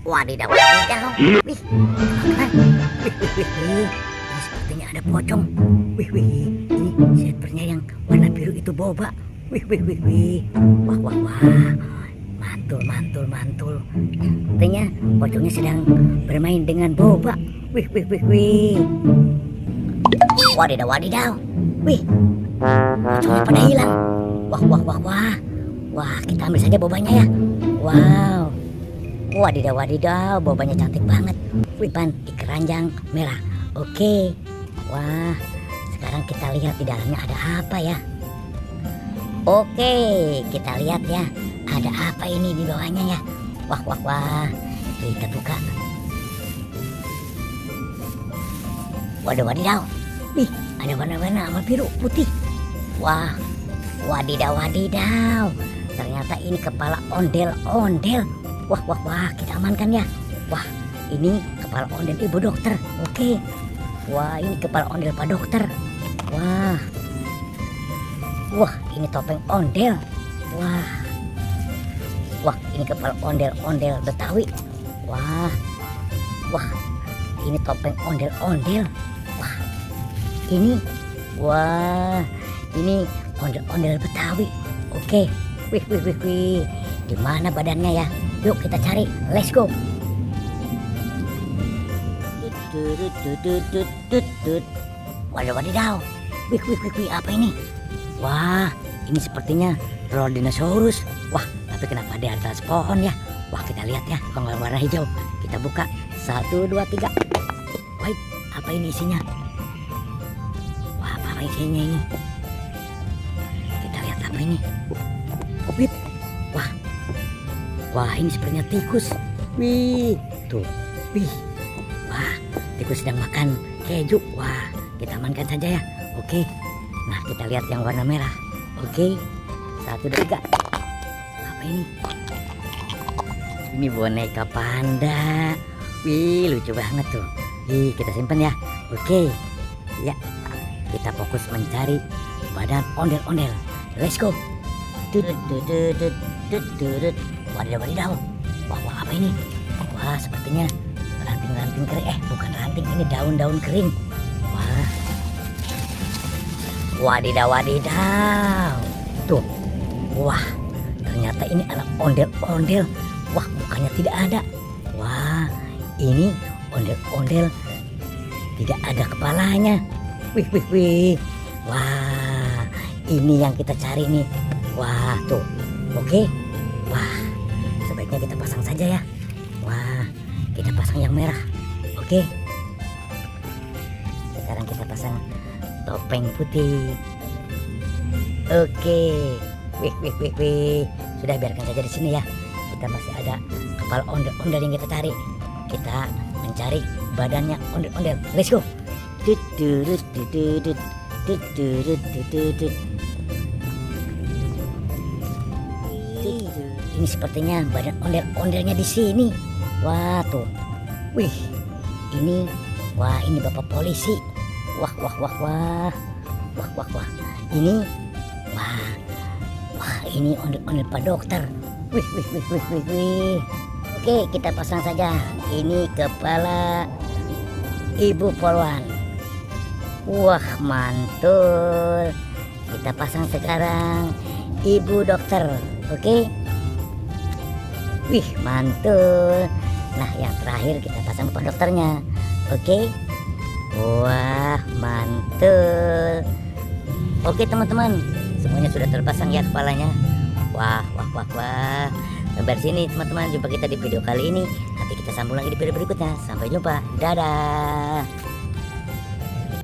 Wadidaw, wadidaw. Wih, kan? Wih. Ini sepertinya ada pocong. Wih. Ini sepertinya yang warna biru itu boba. Wih. Wah. Mantul. Sepertinya pocongnya sedang bermain dengan boba. Wih. Wadidaw. Wih, pocongnya pada hilang. Wah, kita ambil saja bobanya ya. Wow. Wadidaw, bobanya cantik banget. Wih, pan di keranjang merah. Oke. Wah, sekarang kita lihat di dalamnya ada apa ya. Oke, kita lihat ya. Ada apa ini di bawahnya ya. Wah. Kita buka. Wadidaw. Wih, ada warna-warna sama biru, putih. Wah, wadidaw. Ternyata ini kepala ondel-ondel. Wah, kita amankan ya. Wah, ini kepala ondel ibu dokter. Oke. Wah, ini kepala ondel pak dokter. Wah, ini topeng ondel. Wah, ini kepala ondel Betawi. Wah, ini topeng ondel-ondel. Ini ondel-ondel Betawi. Oke. Wih. Di mana badannya ya? Yuk kita cari. Let's go. Wadidaw. Wih, apa ini? Wah, ini sepertinya Rodinosaurus. Wah, tapi kenapa dia atas pohon ya? Wah, kita lihat ya, kalau warna hijau. Kita buka. 1, 2, 3. Wait, apa ini isinya? Wah, apa isinya ini? Kita lihat apa ini? Wih. Wah, ini sepertinya tikus. Wih, tuh. Wih. Wah, tikus sedang makan keju. Wah, kita amankan saja ya. Oke. Nah, kita lihat yang warna merah. Oke. 1, 2, 3. Apa ini? Ini boneka panda. Wih, lucu banget tuh. Wih, kita simpan ya. Oke. Ya. Kita fokus mencari badan ondel-ondel. Let's go. Wadidaw. Wah, apa ini? Wah, sepertinya ranting-ranting kering. Bukan ranting, ini daun-daun kering. Wah. Wadidaw. Tuh. Wah, ternyata ini anak ondel-ondel. Wah, mukanya tidak ada. Wah, ini ondel-ondel tidak ada kepalanya. Wih. Wah, ini yang kita cari nih. Wah, tuh. Oke. Wah, sebaiknya kita pasang saja ya. Wah, kita pasang yang merah. Oke. Sekarang kita pasang topeng putih. Oke. Wih. Sudah, biarkan saja di sini ya. Kita masih ada kepala ondel-ondel yang kita cari. Kita mencari badannya ondel-ondel. Let's go. Ini sepertinya badan ondel-ondelnya di sini. Wah, tuh. Wih. Ini Bapak polisi. Wah. Ini ini ondel-ondel Pak dokter. Wih. Oke, kita pasang saja. Ini kepala Ibu Polwan. Wah, mantul. Kita pasang sekarang Ibu dokter. Oke. Wih, mantul. Nah, yang terakhir kita pasang Pak dokternya. Oke. Wah, mantul. Oke, teman-teman, semuanya sudah terpasang ya kepalanya. Wah. Sampai sini teman-teman, jumpa kita di video kali ini. Nanti kita sambung lagi di video berikutnya. Sampai jumpa. Dadah.